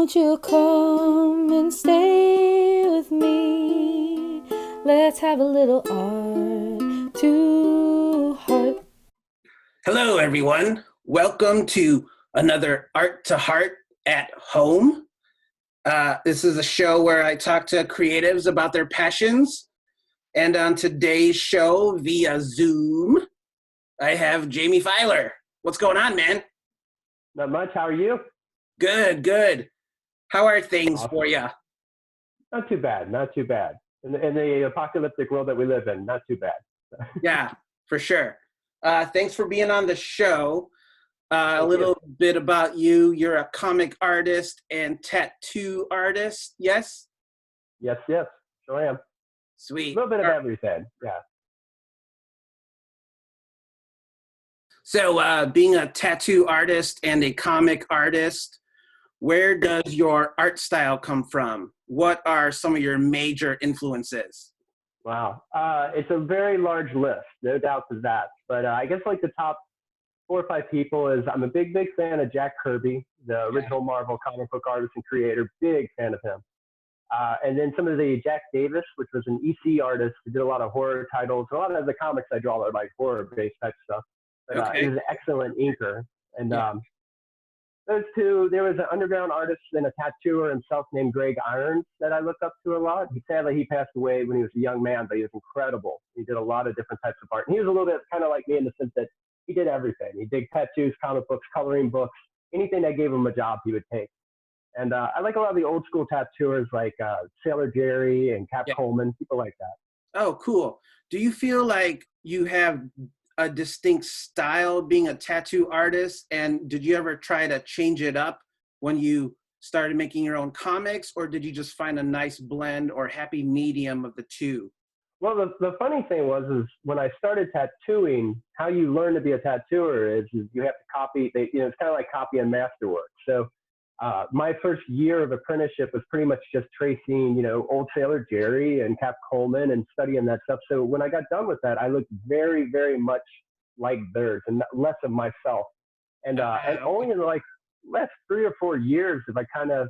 Won't you come and stay with me? Let's have a little art to heart. Hello, everyone. Welcome to another Art to Heart at Home. This is a show where I talk to creatives about their passions. And on today's show via Zoom, I have Jaimie Filer. What's going on, man? Not much. How are you? Good, good. How are things Awesome. for you? Not too bad. Not too bad. In the apocalyptic world that we live in, not too bad. Yeah, for sure. Thanks for being on the show. A Thank little you. bit about you. You're a comic artist and tattoo artist, yes? Yes, sure am. A Sweet. little bit of everything. Yeah. So being a tattoo artist and a comic artist, where does your art style come from? What are some of your major influences? Wow. It's a very large list, no doubt to that. But I guess like the top 4 or 5 people is I'm a big fan of Jack Kirby, the original Marvel comic book artist and creator. Big fan of him. And then some of the Jack Davis, which was an EC artist who did a lot of horror titles. A lot of the comics I draw are like horror-based type stuff. But he was an excellent inker. And those two, there was an underground artist and a tattooer himself named Greg Irons that I look up to a lot. Sadly, he passed away when he was a young man, but he was incredible. He did a lot of different types of art. And he was a little bit kind of like me in the sense that he did everything. He did tattoos, comic books, coloring books, anything that gave him a job, he would take. And I like a lot of the old school tattooers like Sailor Jerry and Cap Coleman, people like that. Oh, cool. Do you feel like you have a distinct style being a tattoo artist? And did you ever try to change it up when you started making your own comics? Or did you just find a nice blend or happy medium of the two? Well, the funny thing is when I started tattooing, how you learn to be a tattooer is you have to copy. It's kind of like copy and masterwork. So my first year of apprenticeship was pretty much just tracing, old Sailor Jerry and Cap Coleman and studying that stuff. So when I got done with that, I looked very, very much like theirs and less of myself. And only in like last 3 or 4 years have I kind of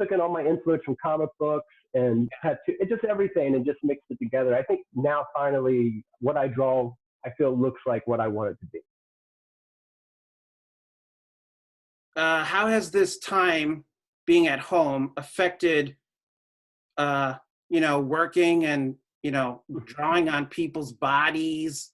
took in all my influence from comic books and tattoo, it just everything and just mixed it together. I think now finally what I draw, I feel looks like what I want it to be. How has this time being at home affected, working and, drawing on people's bodies?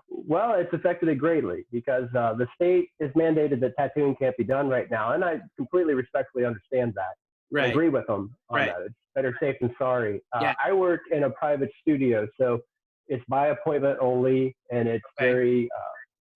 Well, it's affected it greatly because the state is mandated that tattooing can't be done right now. And I completely respectfully understand that. Right. I agree with them on that. It's better safe than sorry. I work in a private studio, so it's by appointment only, and it's very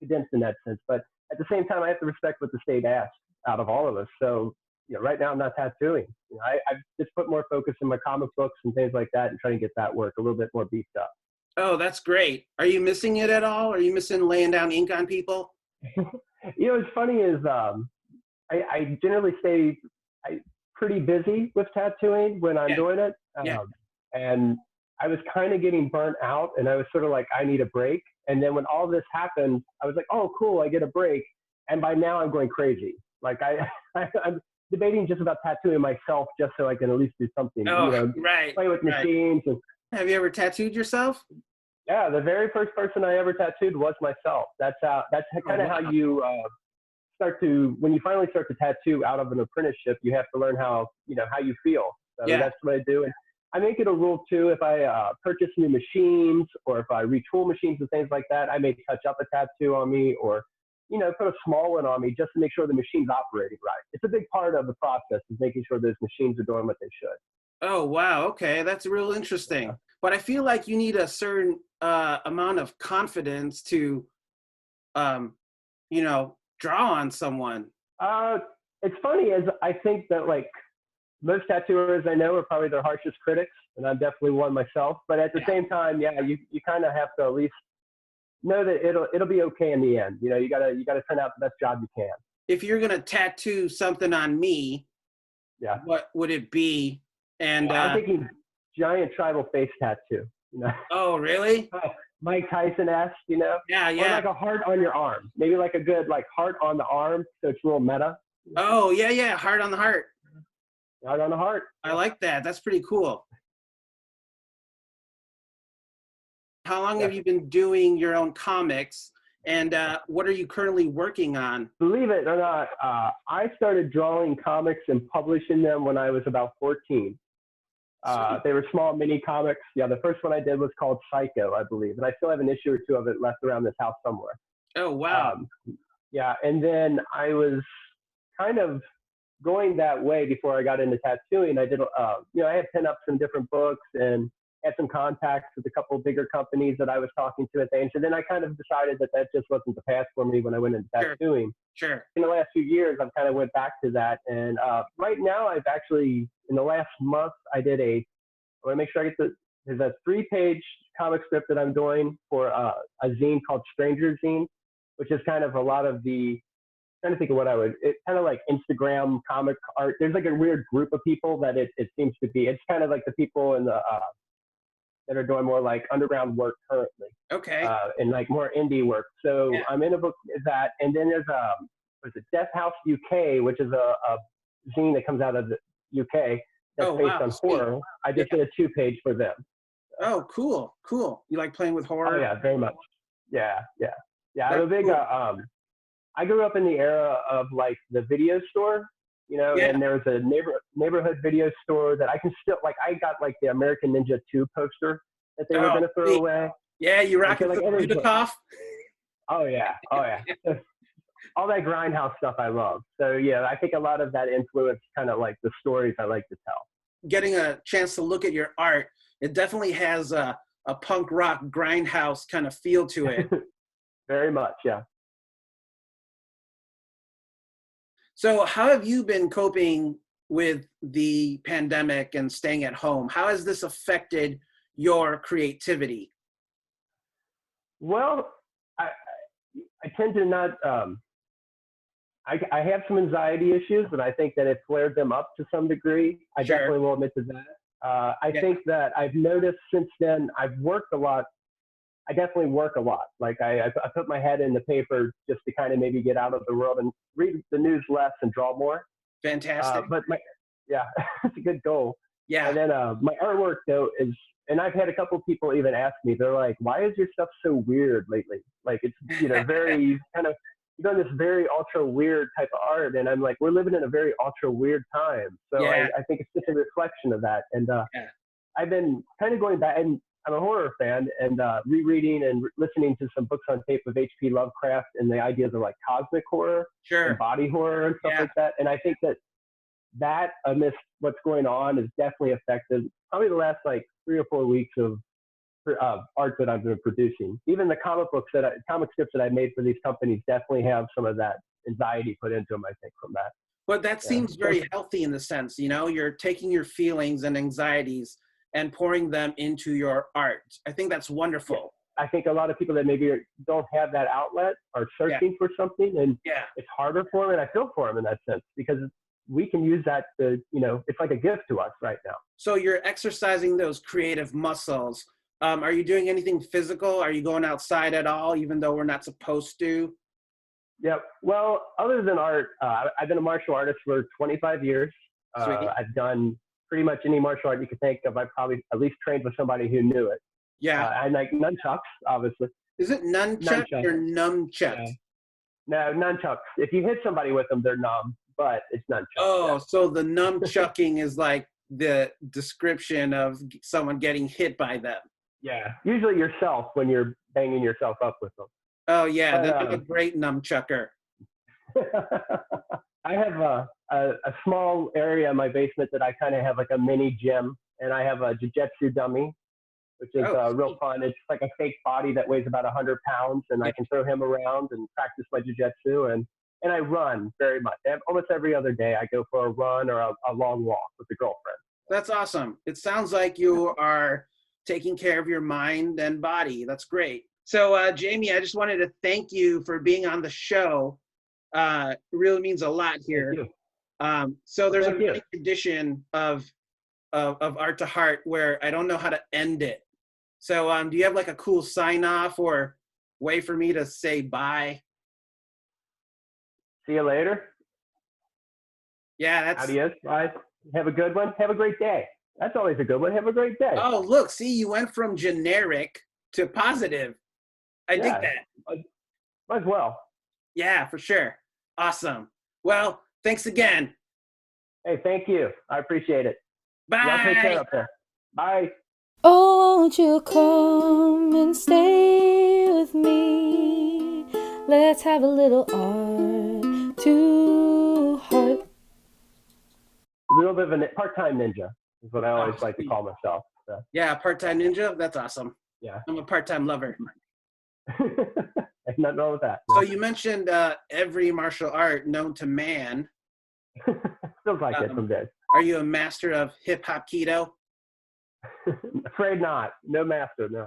condensed in that sense. But at the same time, I have to respect what the state asks out of all of us. So, right now I'm not tattooing. I've just put more focus in my comic books and things like that and trying to get that work a little bit more beefed up. Oh, that's great. Are you missing it at all? Are you missing laying down ink on people? What's funny is I generally stay pretty busy with tattooing when I'm doing it. And I was kind of getting burnt out and I was sort of like, I need a break. And then when all this happened, I was like, oh, cool, I get a break. And by now I'm going crazy. Like I'm debating just about tattooing myself just so I can at least do something, play with machines. And, have you ever tattooed yourself? Yeah, the very first person I ever tattooed was myself. That's kind of how you when you finally start to tattoo out of an apprenticeship, you have to learn how you feel. So that's what I do. And I make it a rule too, if I purchase new machines or if I retool machines and things like that, I may touch up a tattoo on me or, put a small one on me just to make sure the machine's operating right. It's a big part of the process is making sure those machines are doing what they should. Oh, wow. Okay. That's real interesting. But I feel like you need a certain amount of confidence to, draw on someone. It's funny as I think that like most tattooers I know are probably their harshest critics, and I'm definitely one myself. But at the same time, you kind of have to at least know that it'll be okay in the end. You gotta turn out the best job you can. If you're gonna tattoo something on me, what would it be? And I'm thinking giant tribal face tattoo. Oh, really? Mike Tyson-esque, Yeah. Or like a heart on your arm. Maybe like a good like heart on the arm, so it's a little meta. Oh, yeah, yeah. Heart on the heart. Heart on the heart. I like that. That's pretty cool. How long Yeah. have you been doing your own comics, and what are you currently working on? Believe it or not, I started drawing comics and publishing them when I was about 14. Sweet. They were small mini comics. Yeah, the first one I did was called Psycho, I believe, and I still have an issue or two of it left around this house somewhere. Oh, wow. Um, yeah, and then I was kind of going that way before I got into tattooing. I did, I had pinups in different books and had some contacts with a couple of bigger companies that I was talking to at the end. So then I kind of decided that that just wasn't the path for me when I went into tattooing. Sure. In the last few years, I've kind of went back to that. And right now, I've actually, in the last month, I did I want to make sure I get there's a 3-page comic strip that I'm doing for a zine called Stranger Zine, which is kind of a lot of the, trying to think of what it's kind of like Instagram comic art. There's like a weird group of people that it seems to be. It's kind of like the people in the, that are doing more like underground work currently. Okay. And like more indie work. So Yeah. I'm in a book of that. And then there's Death House UK, which is a zine that comes out of the UK that's based on Sweet. horror. I just did a 2-page for them. Oh, cool. You like playing with horror? Oh yeah, very much. Yeah. I'm a That's big, cool. I grew up in the era of like the video store, Yeah. and there was a neighborhood video store that I can still, like, I got like the American Ninja 2 poster that they were going to throw Sweet. away. Yeah, you rocking like the Budikoff? Oh yeah. All that grindhouse stuff I love. So yeah, I think a lot of that influenced kind of like the stories I like to tell. Getting a chance to look at your art, it definitely has a punk rock grindhouse kind of feel to it. Very much, yeah. So how have you been coping with the pandemic and staying at home? How has this affected your creativity? Well, I tend to not. I have some anxiety issues, and I think that it flared them up to some degree. I Sure. definitely will admit to that. I think that I've noticed since then I've worked a lot. I definitely work a lot. Like I put my head in the paper just to kind of maybe get out of the world and read the news less and draw more. Fantastic. But yeah, it's a good goal. Yeah. And then my artwork though is, and I've had a couple of people even ask me, they're like, "Why is your stuff so weird lately? Like it's very kind of you've done this very ultra weird type of art." And I'm like, we're living in a very ultra weird time. So Yeah. I think it's just a reflection of that. And Yeah. I've been kind of going back, and I'm a horror fan, and rereading and listening to some books on tape of H.P. Lovecraft and the ideas of like cosmic horror Sure. and body horror and stuff Yeah. like that. And I think that amidst what's going on has definitely affected probably the last like 3 or 4 weeks of art that I've been producing. Even the comic strips that I made for these companies definitely have some of that anxiety put into them, I think, from that. But that seems very healthy in the sense, you're taking your feelings and anxieties and pouring them into your art. I think that's wonderful. I think a lot of people that maybe don't have that outlet are searching for something, and it's harder for them. And I feel for them in that sense because we can use that to, it's like a gift to us right now. So you're exercising those creative muscles. Are you doing anything physical? Are you going outside at all, even though we're not supposed to? Yep. Well, other than art, I've been a martial artist for 25 years. I've done pretty much any martial art you could think of. I probably at least trained with somebody who knew it. Yeah. I like nunchucks, obviously. Is it nunchuck or numchuck? Yeah. No, nunchucks. If you hit somebody with them, they're numb, but it's nunchucks. Oh, so the numchucking is like the description of someone getting hit by them. Yeah. Usually yourself when you're banging yourself up with them. Oh, yeah. That's a great numchucker. I have a small area in my basement that I kind of have like a mini gym, and I have a jiu-jitsu dummy, which is real fun. It's like a fake body that weighs about 100 pounds, and I can throw him around and practice my jiu-jitsu, and I run very much. Almost every other day I go for a run or a long walk with a girlfriend. That's awesome. It sounds like you are taking care of your mind and body. That's great. So, Jaimie, I just wanted to thank you for being on the show. It really means a lot here. So there's a tradition of Art to Heart where I don't know how to end it. So do you have like a cool sign off or way for me to say bye? See you later. Yeah, that's. Adios, guys. Have a good one. Have a great day. That's always a good one. Have a great day. Oh, look, see, you went from generic to positive. I dig Yeah, that. might as well. Yeah, for sure. Awesome. Well, thanks again. Hey, thank you. I appreciate it. Y'all take care Bye. up there. Bye. Oh, won't you come and stay with me? Let's have a little art to heart. A little bit of a part-time ninja is what I always like to sweet. call myself. So, Yeah, part-time ninja. That's awesome. yeah. I'm a part-time lover. Ain't nothing wrong with that. So you mentioned every martial art known to man. Feels like it some days. Are you a master of hip hop keto? Afraid not. No master, no.